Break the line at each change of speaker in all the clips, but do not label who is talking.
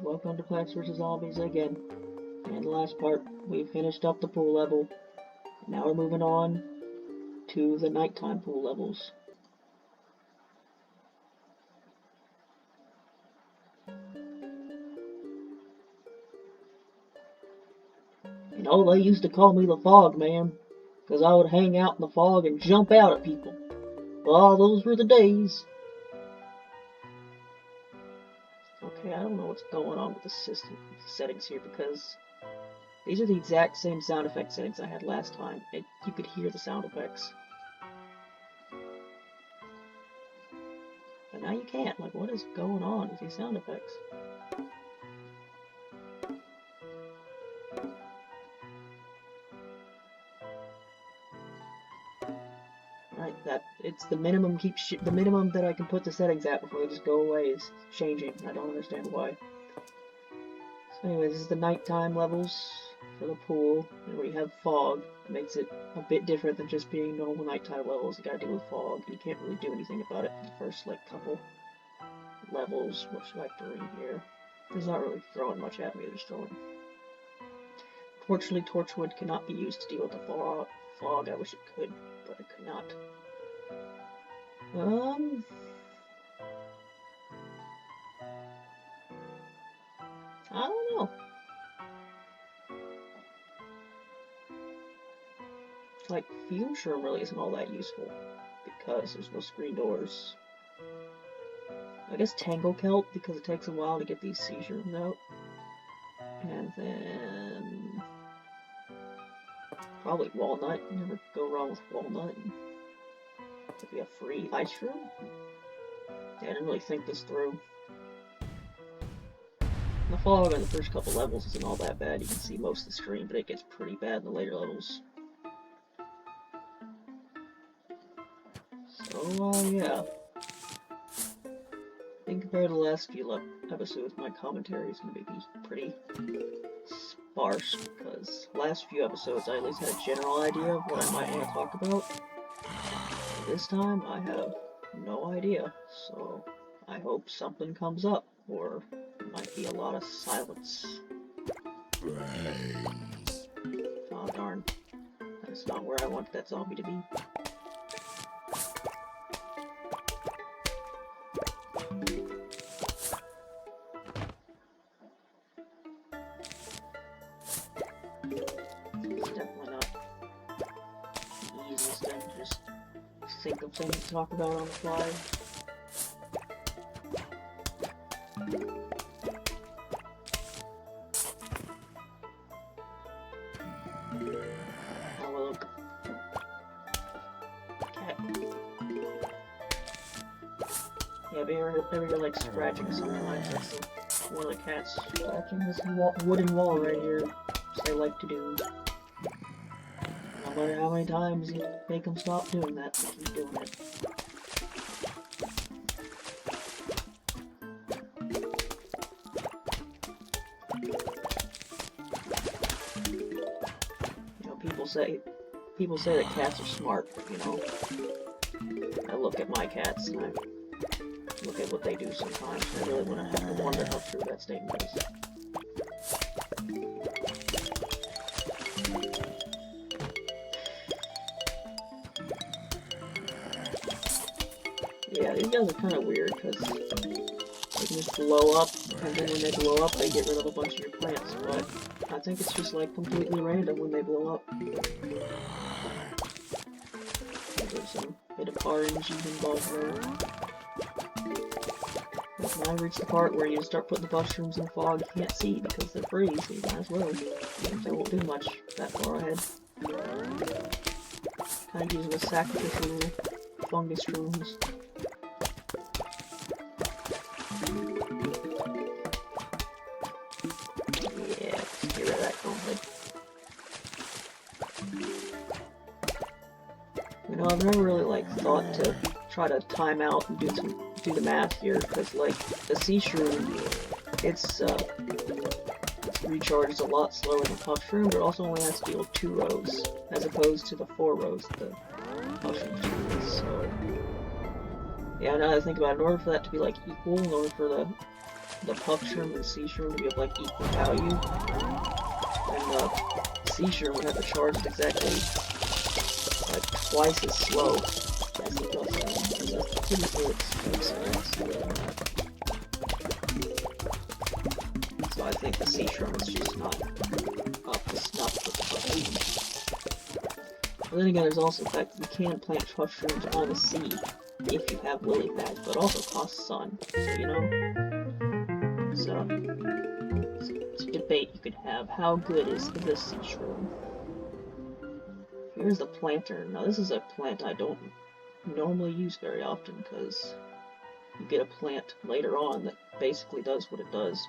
welcome to Plants vs. Zombies again. And the last part, we finished up the pool level. Now we're moving on to the nighttime pool levels. You know, they used to call me the Fog Man, because I would hang out in the fog and jump out at people. Oh, those were the days. Okay, I don't know what's going on with the system settings here, because these are the exact same sound effect settings I had last time. You could hear the sound effects. But now you can't. Like, what is going on with these sound effects? Right, it's the minimum the minimum that I can put the settings at before they just go away is changing. I don't understand why. So anyway, this is the nighttime levels for the pool, and we have fog. It makes it a bit different than just being normal nighttime levels. You gotta deal with fog. You can't really do anything about it for the first couple levels. What should I bring here? It's not really throwing much at me. They're just throwing. Fortunately, Torchwood cannot be used to deal with the fog. I wish it could, but it could not. I don't know. Like, Fume Shroom really isn't all that useful, because there's no screen doors. I guess Tangle Kelp, because it takes a while to get these sea shrooms out. And then probably Walnut. You never go wrong with Walnut. Could be a free Ice Shroom. Yeah, I didn't really think this through. The fog on the first couple levels isn't all that bad. You can see most of the screen, but it gets pretty bad in the later levels. So, yeah. I think compared to the last few episodes, my commentary is going to be pretty sparse, because last few episodes I at least had a general idea of what I might want to talk about. This time I have no idea, so I hope something comes up, or it might be a lot of silence.
Brains.
Oh darn, that's not where I want that zombie to be. Think of things to talk about on the fly. Oh look. Cat. Yeah, but you're like scratching sometimes. That's one of the cats scratching this wooden wall right here, which they like to do. No matter how many times you make them stop doing that, they keep doing it. You know, people say that cats are smart, but, you know, I look at my cats and I look at what they do sometimes, and I really want to have to wonder how true that statement is. Yeah, these guys are kind of weird, because they can just blow up, and then when they blow up, they get rid of a bunch of your plants, but I think it's just, like, completely random when they blow up. There's some bit of RNG involved there. But now I reach the part where you start putting the mushrooms in the fog you can't see because they're free, so you might as well. They won't do much that far ahead. Kind of using a sacrificial fungus shrooms. Yeah, just get rid of that gauntlet. You know, I've never really thought to try to time out and do the math here, because the sea shroom, it's recharges a lot slower than puff shroom, but it also only has to deal with 2 rows as opposed to the 4 rows the puff shroom do. So yeah, now that I think about it, in order for that to be equal, in order for the the puff shroom and the sea shroom to be of like equal value, and the sea shroom would have to charge it exactly like twice as slow as the puff shroom. That's pretty cool experience. So I think the sea shroom is just not up to snuff with the puff shroom. But then again, there's also the fact that you can plant puff shrooms on the sea if you have lily pads, but it also costs sun, so you know. So it's a debate you could have. How good is the sea shroom? Here's the planter. Now this is a plant I don't normally use very often because you get a plant later on that basically does what it does.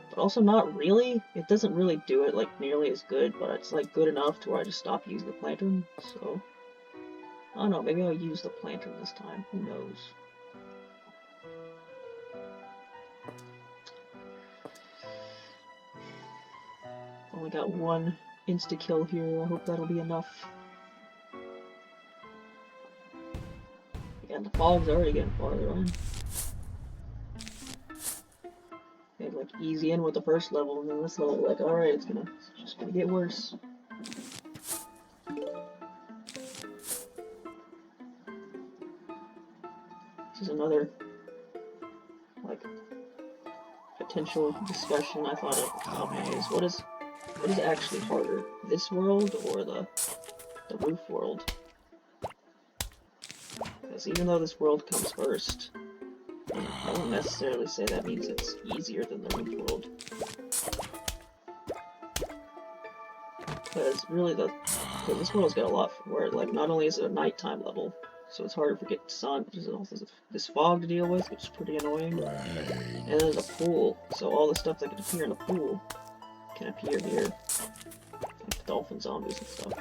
But also not really. It doesn't really do it like nearly as good, but it's like good enough to where I just stop using the planter. So I don't know, maybe I'll use the planter this time. Who knows? Only got one insta-kill here. I hope that'll be enough. Yeah, the fog's already getting farther on. They like easy in with the first level, and then this level, like, alright, it's just gonna get worse. This is another, like, potential discussion I thought of is what is actually harder, this world or the roof world? Because even though this world comes first, I won't necessarily say that means it's easier than the roof world. Because really this world's got a lot for it. Like, not only is it a nighttime level, so it's harder to get sun, there's also this fog to deal with, which is pretty annoying. And there's a pool, so all the stuff that can appear in the pool can appear here. Like dolphin zombies and stuff.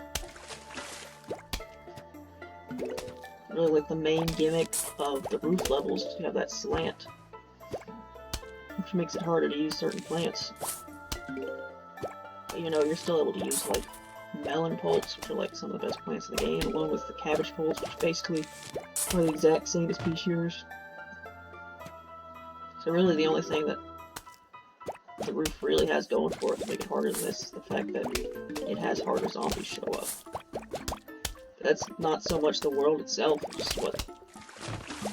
Really, like, the main gimmick of the roof levels is to have that slant, which makes it harder to use certain plants. But, you know, you're still able to use, like, melon pulps, which are, like, some of the best plants in the game, along with the cabbage pulps, which basically are the exact same as pea shears. So really the only thing that the roof really has going for it to make it harder than this is the fact that it has harder zombies show up. That's not so much the world itself, just what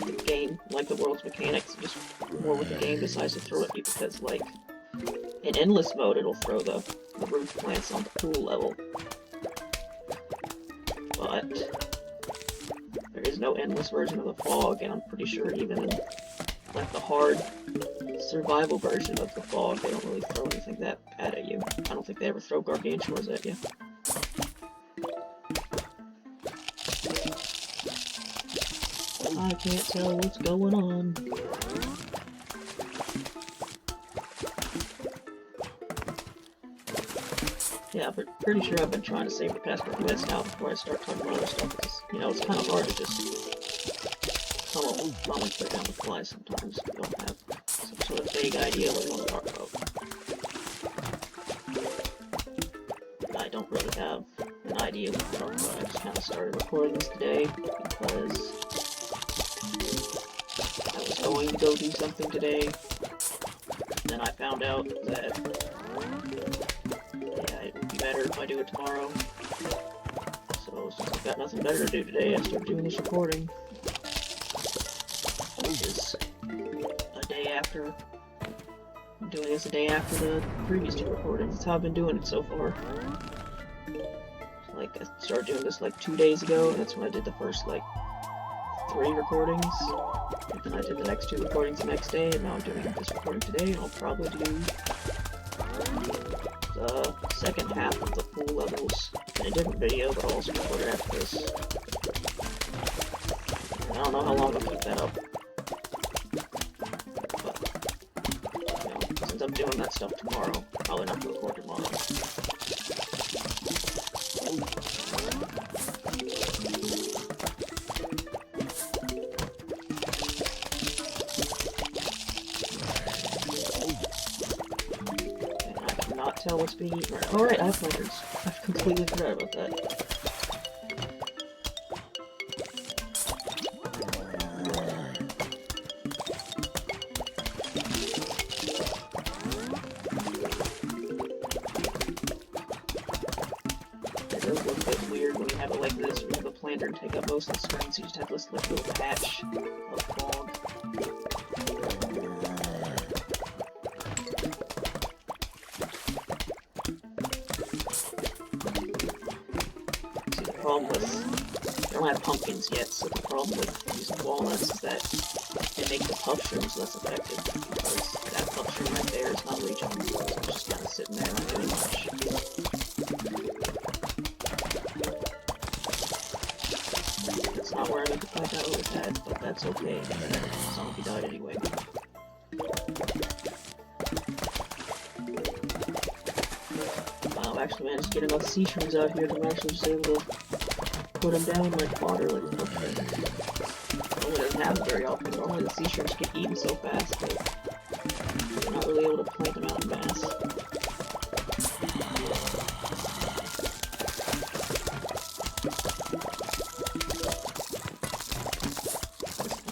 the game, like the world's mechanics, just more what the game decides to throw at you, because, like, in endless mode it'll throw the roof plants on the pool level. But there is no endless version of the fog, and I'm pretty sure even in, like, the hard survival version of the fog, they don't really throw anything that bad at you. I don't think they ever throw gargantuas at you. I can't tell what's going on. Yeah, but pretty sure I've been trying to save the past couple minutes now before I start talking about other stuff, because, you know, it's kind of hard to just come up with comments right down the fly sometimes if you don't have some sort of vague idea what you want to talk about. I don't really have an idea what to talk about. I just kind of started recording this today because I was going to go do something today. Then I found out that, yeah, it would be better if I do it tomorrow. So since I've got nothing better to do today, I started doing this recording. Which is a day after. I'm doing this a day after the previous two recordings. That's how I've been doing it so far. Like, I started doing this like 2 days ago, and that's when I did the first, like, 3 recordings. And then I did the next 2 recordings the next day, and now I'm doing this recording today, and I'll probably do the second half of the pool levels in a different video, but I'll also record it after this. And I don't know how long I'll keep that up. But, you know, since I'm doing that stuff tomorrow, I'll probably not record tomorrow. Tell what's being eaten right. Alright, I have planters. I've completely forgot about that. most of the screen, so you just have this like little patch of fog. See, the problem with I don't have pumpkins yet, so the problem with using walnuts is that they make the puff shrooms less effective, because that puff shroom right there is not reachable, so it's just kind of sitting there not doing much. That's not where I need to find out with that, but that's okay, the zombie died anyway. Wow, I actually managed to get enough sea shrooms out here that I'm actually just able to put them down like fodder, like puff shroom. Normally doesn't happen very often. Normally the sea shrooms get eaten so fast that you're not really able to plant them out in mass.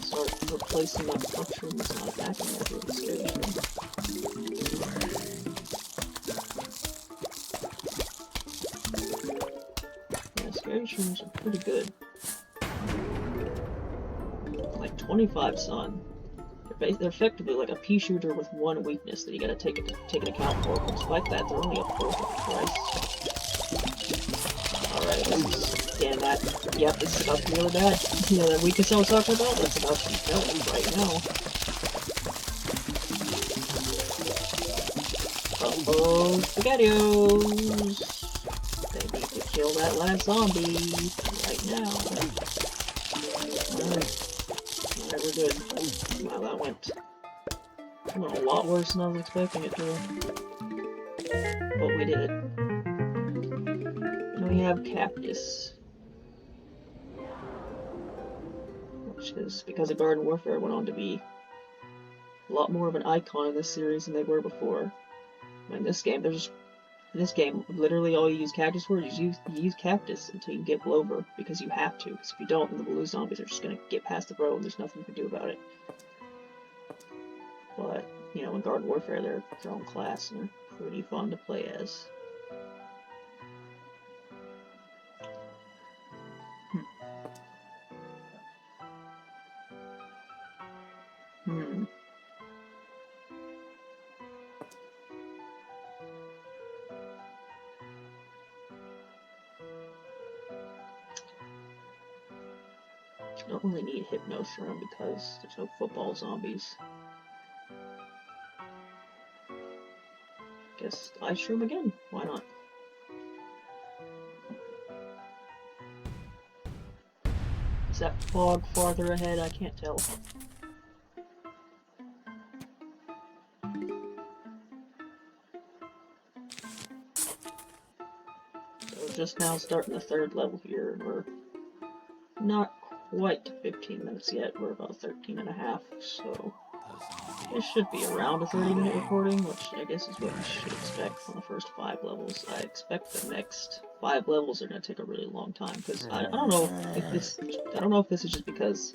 Start replacing that puff shroom that's not attacking that with a scary shroom. Yeah, scary shrooms are pretty good. Like 25 sun. They're effectively like a pea shooter with one weakness that you gotta take an account for. But despite that, they're only a fourth of the price. Alright, damn that. Yep, this is about to be really bad. You know that weakness I was talking about? That's about to be telling right now. Uh-oh, SpaghettiOs! They need to kill that last zombie right now. Alright. We're good. Wow, that went a lot worse than I was expecting it to. But we did it. And we have Cactus. Which is, because of Garden Warfare, went on to be a lot more of an icon in this series than they were before. In this game, literally all you use Cactus for is you use Cactus until you get Blover, because you have to. Because if you don't, then the blue zombies are just gonna get past the road and there's nothing you can do about it. But, you know, in Garden Warfare, they're their own class and they're pretty fun to play as. I don't really need Hypnoshroom because there's no football zombies. Guess Ice Shroom again. Why not? Is that fog farther ahead? I can't tell. So we're just now starting the third level here, and we're not quite 15 minutes yet. We're about 13 and a half, so it should be around a 30-minute recording, which I guess is what you should expect from the first 5 levels. I expect the next 5 levels are going to take a really long time, because I don't know if this is just because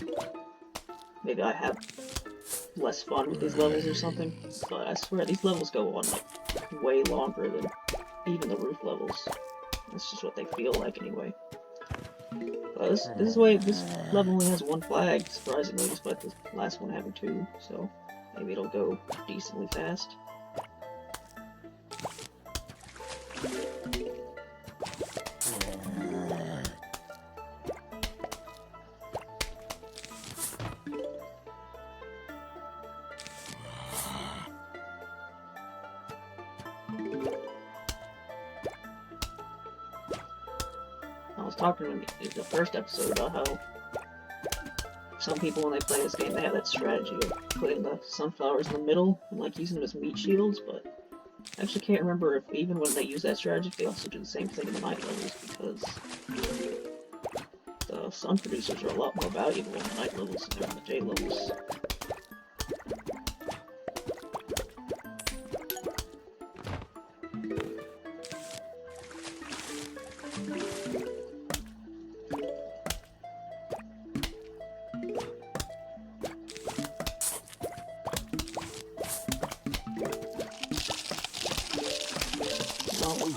maybe I have less fun with these levels or something, but I swear these levels go on like way longer than even the roof levels. That's just what they feel like anyway. But this level only has 1 flag, surprisingly, despite the last one having 2, so maybe it'll go decently fast. I was talking in the first episode about how some people, when they play this game, they have that strategy of putting the sunflowers in the middle and like using them as meat shields, but I actually can't remember if even when they use that strategy, they also do the same thing in the night levels, because the sun producers are a lot more valuable in the night levels than in the day levels.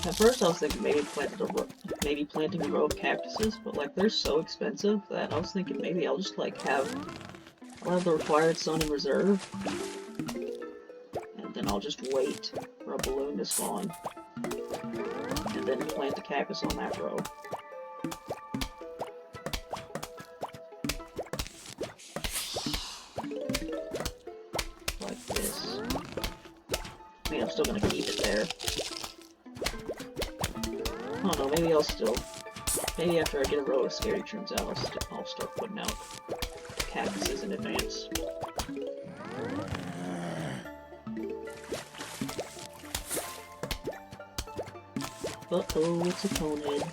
At first I was thinking maybe maybe planting a row of cactuses, but like they're so expensive that I was thinking maybe I'll just like I'll have the required sun in reserve, and then I'll just wait for a balloon to spawn, and then plant the cactus on that row. Like this. I mean, I'm still gonna keep it there. I don't know, maybe after I get a row of scary trims out, I'll start putting out cactuses in advance. Uh-oh, it's a conehead.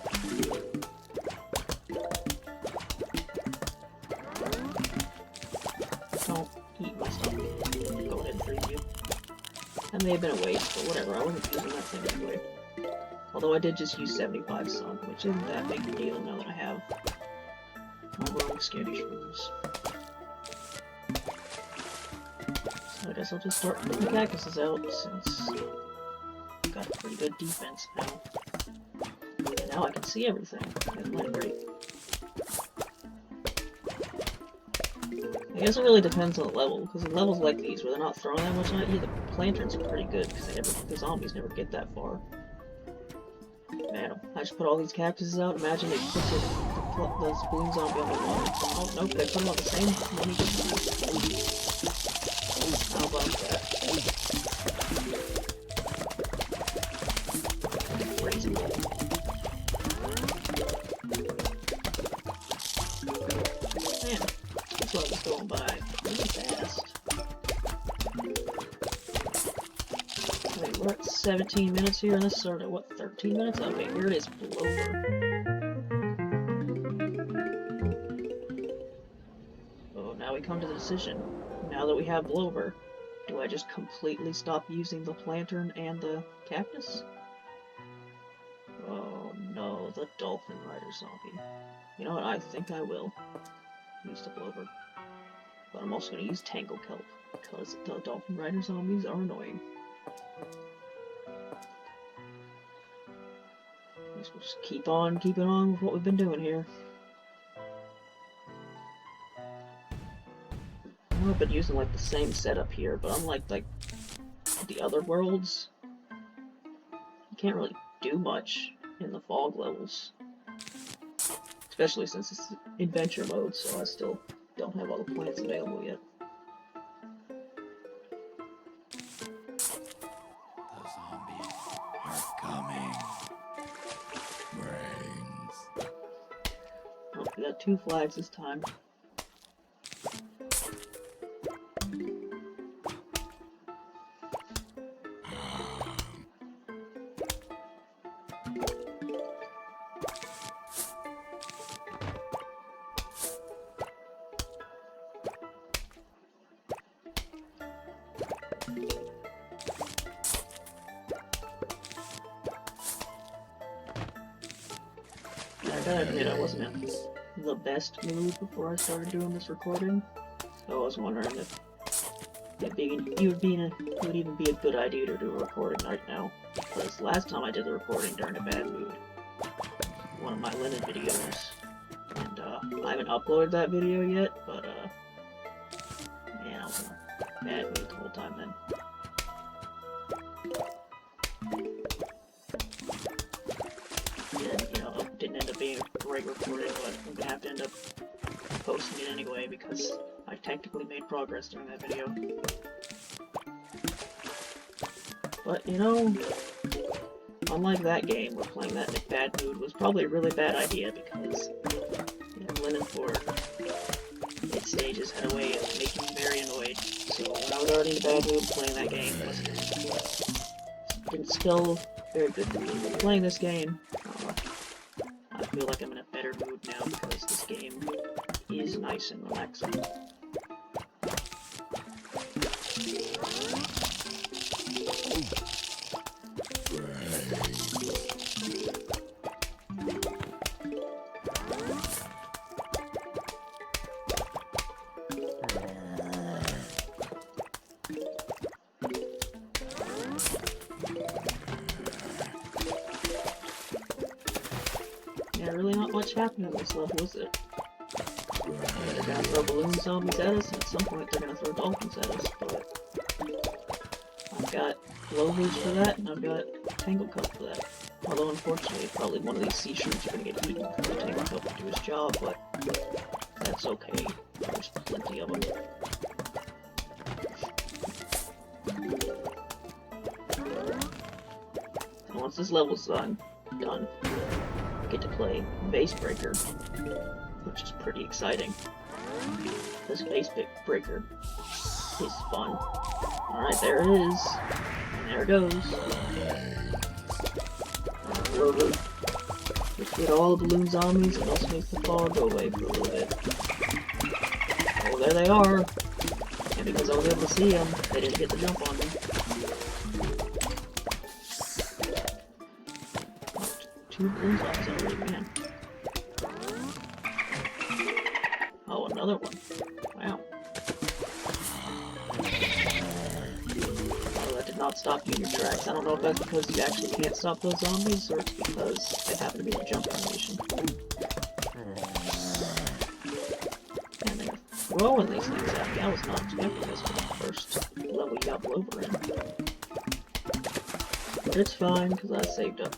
Don't eat my stuff. Go ahead and freeze you. That may have been a waste, but whatever, I wasn't using that thing anyway. Although I did just use 75 sun, which isn't that big a deal now that I have my rolling scary shrooms. So I guess I'll just start putting the cactuses out, since I've got a pretty good defense now. And now I can see everything. Isn't that great? I guess it really depends on the level, because in levels like these, where they're not throwing that much at you, the planterns are pretty good, because the zombies never get that far. Man, I just put all these cactuses out. Imagine they put the balloon zombie on the water. Oh, nope, they put them on the same one. How about that? Crazy. Man, that's what I was going by. Really fast. Wait, we're at 17 minutes here, and this started at, what, 13 minutes? Oh, wait, here it is, Blover. Oh, now we come to the decision. Now that we have Blover, do I just completely stop using the Plantern and the Cactus? Oh no, the Dolphin Rider zombie. You know what, I think I will use the Blover. But I'm also going to use Tangle Kelp, because the Dolphin Rider zombies are annoying. We'll just keep on keeping on with what we've been doing here. I know I've been using like the same setup here, but unlike like the other worlds, you can't really do much in the fog levels. Especially since it's adventure mode, so I still don't have all the plants available yet.
The zombies are coming. Brains.
Oh, we got 2 flags this time. I gotta admit, I wasn't in the best mood before I started doing this recording, so I was wondering if it would even be a good idea to do a recording right now, because last time I did the recording during a bad mood, one of my Linen videos, and I haven't uploaded that video yet, but man, I was in a bad mood the whole time then. And, you know, it didn't end up being a great recording, but I'm gonna have to end up posting it anyway because I technically made progress during that video. But, you know, unlike that game, where playing that in a bad mood was probably a really bad idea because, you know, Linen 4, its stages had a way of making me very annoyed. So when I was already in a bad mood, playing that game didn't spell very good to me. But playing this game, I feel like I'm in a better mood now because this game is nice and relaxing. happening in this level, is it? They're gonna throw balloon zombies at us, and at some point they're gonna throw dolphins at us, but I've got Glowboost for that, and I've got Tangle Cup for that. Although unfortunately, probably one of these sea shrooms are gonna get eaten for the Tangle Cup to do his job, but that's okay. There's plenty of them. So once this level's done, I get to play Base Breaker, which is pretty exciting. This Base Breaker is fun. Alright, there it is. And there it goes. Over. Let's get all the balloon zombies and also make the fog go away for a little bit. Oh, there they are. And because I was able to see them, they didn't get the jump on me. Oh, 2 balloon zombies already, man. Oh, another one. Wow. Oh, that did not stop you in your tracks. I don't know if that's because you actually can't stop those zombies, or it's because they happen to be in a jump animation. And they're throwing these things at me. I was not expecting this for the first level you got Blover in. But it's fine, because I saved up.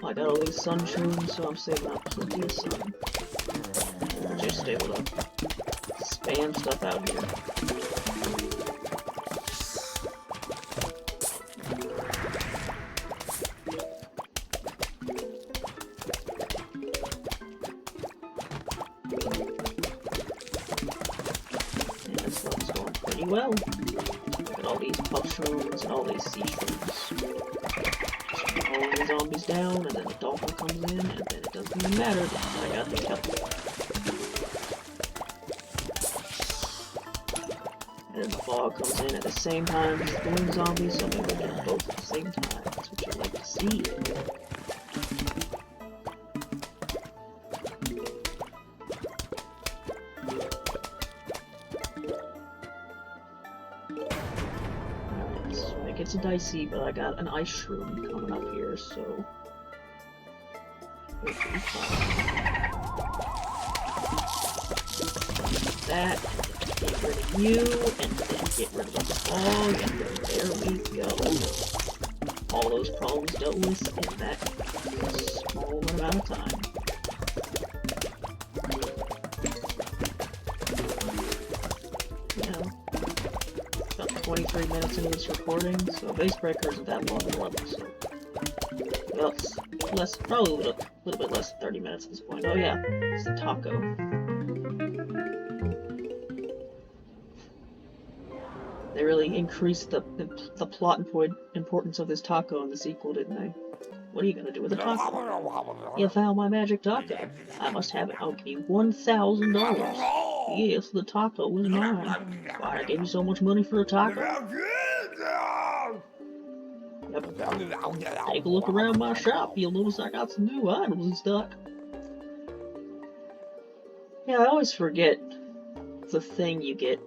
I got all these sun shrooms, so I'm saving up plenty of sun. I'm just able to spam stuff out here. And this level's going pretty well. Look at all these puff shrooms and all these sea shrooms. Just all the zombies down, and then the dolphin comes in, and then it doesn't even matter because I got the couple. And then the fog comes in at the same time as the balloon zombies, so maybe we get them both at the same time. That's what you like to see. Alright, so it gets dicey, but I got an ice shroom coming up here, so it'll be fine. That. Get rid of you, and then get rid of the fog, and there we go. All those problems dealt with in that small amount of time. You know, about 23 minutes into this recording, so Base Breaker isn't that long of a level, so... Well, it's less, probably a little bit less than 30 minutes at this point. Oh yeah, it's the taco. They really increased the plot importance of this taco in the sequel, didn't they? What are you gonna do with the taco? You found my magic taco. I must have it. I'll give you $1,000. Yes, the taco is mine. Why, I gave you so much money for a taco? Yep. Take a look around my shop. You'll notice I got some new items in stock. Yeah, I always forget the thing you get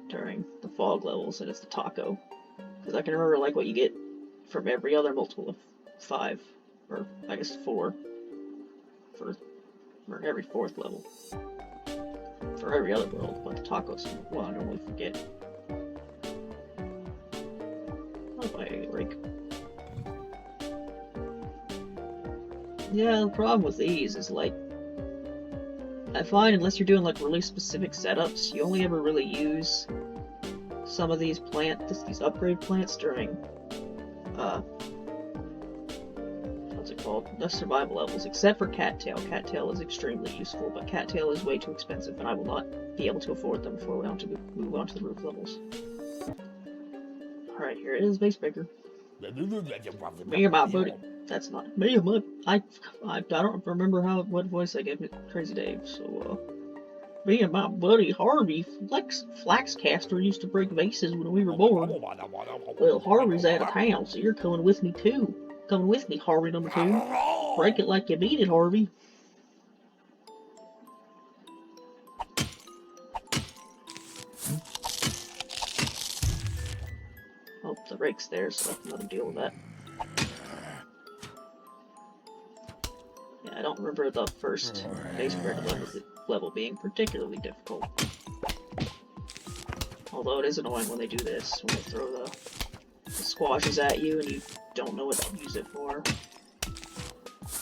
during the fog levels, and it's the taco. Because I can remember like what you get from every other multiple of 5, or I guess 4, for every 4th level. For every other world, but the tacos, well, I normally forget. Oh, by rake. Yeah, the problem with these is like, I find unless you're doing like really specific setups, you only ever really use some of these these upgrade plants during, what's it called? The survival levels, except for Cattail. Cattail is extremely useful, but Cattail is way too expensive, and I will not be able to afford them before we move on to the roof levels. Alright, here it is, Base Breaker. Me and my buddy. That's not me and my... I don't remember what voice I gave Crazy Dave, so, me and my buddy Harvey Flaxcaster used to break vases when we were bored. Well, Harvey's out of town, so you're coming with me too. Coming with me, Harvey number 2. Break it like you mean it, Harvey. Oh, the rake's there, so I can let him deal with that. Yeah, I don't remember the first Face Breaker level being particularly difficult. Although it is annoying when they do this, when they throw the squashes at you and you don't know what to use it for.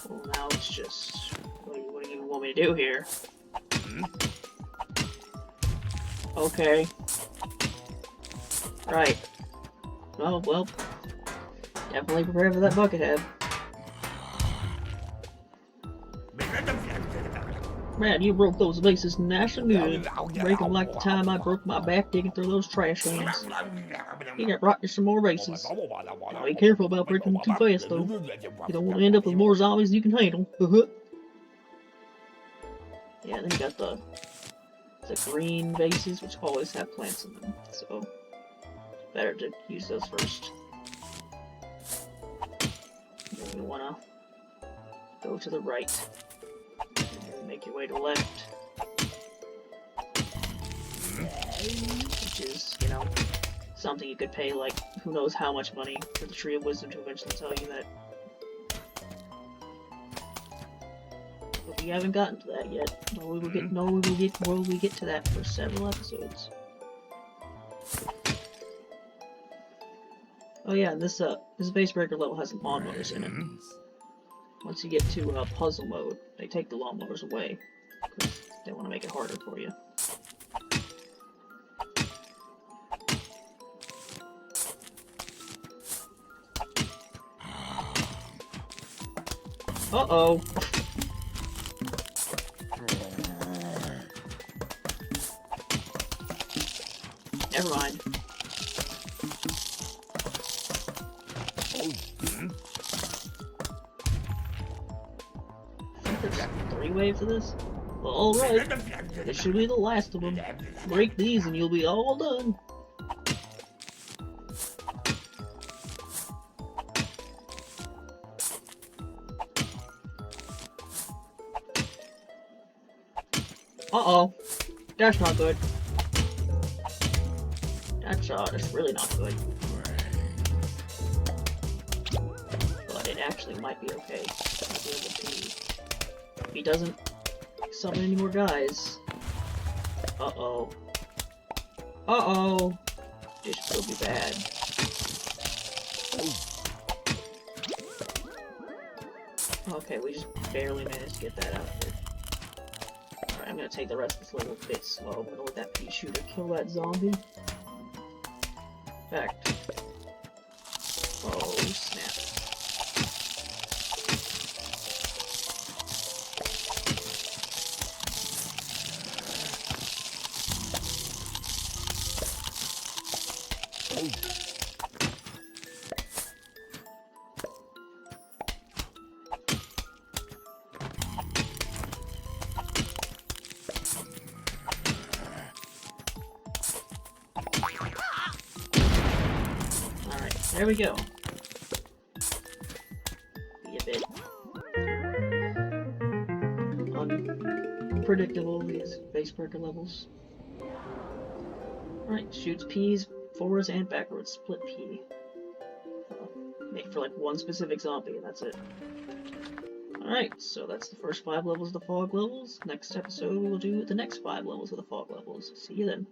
Well, now it's just, what do you want me to do here? Okay. Right. Oh, well, definitely prepare for that Buckethead. Man, you broke those vases nice and good. Break them like the time I broke my back digging through those trash cans. You got brought you some more vases. Now be careful about breaking them too fast, though. You don't want to end up with more zombies than you can handle. Yeah, then you got the green vases, which always have plants in them, so better to use those first. Then you wanna go to the right, and make your way to the left, which is, you know, something you could pay, like, who knows how much money for the Tree of Wisdom to eventually tell you that. But we haven't gotten to that yet. We will get to that for several episodes. Oh yeah, this Face Breaker level has lawnmowers in it. Once you get to puzzle mode, they take the lawnmowers away, because they want to make it harder for you. Uh-oh. Never mind. I think there's 3 waves of this? Well, alright. This should be the last of them. Break these and you'll be all done. Uh-oh. That's not good. That's really not good. But it actually might be okay. I'll be able to... If he doesn't summon any more guys... Uh-oh. Uh-oh! This could be bad. Okay, we just barely managed to get that out of here. Alright, I'm gonna take the rest of this level a bit slow. I'm gonna let that pea shooter kill that zombie. Fact. Oh, snap. There we go. Be a bit unpredictable, these Face Breaker levels. Alright, shoots peas, forwards and backwards, split pea. Make for like one specific zombie, and that's it. Alright, so that's the first 5 levels of the fog levels. Next episode we'll do the next 5 levels of the fog levels. See you then.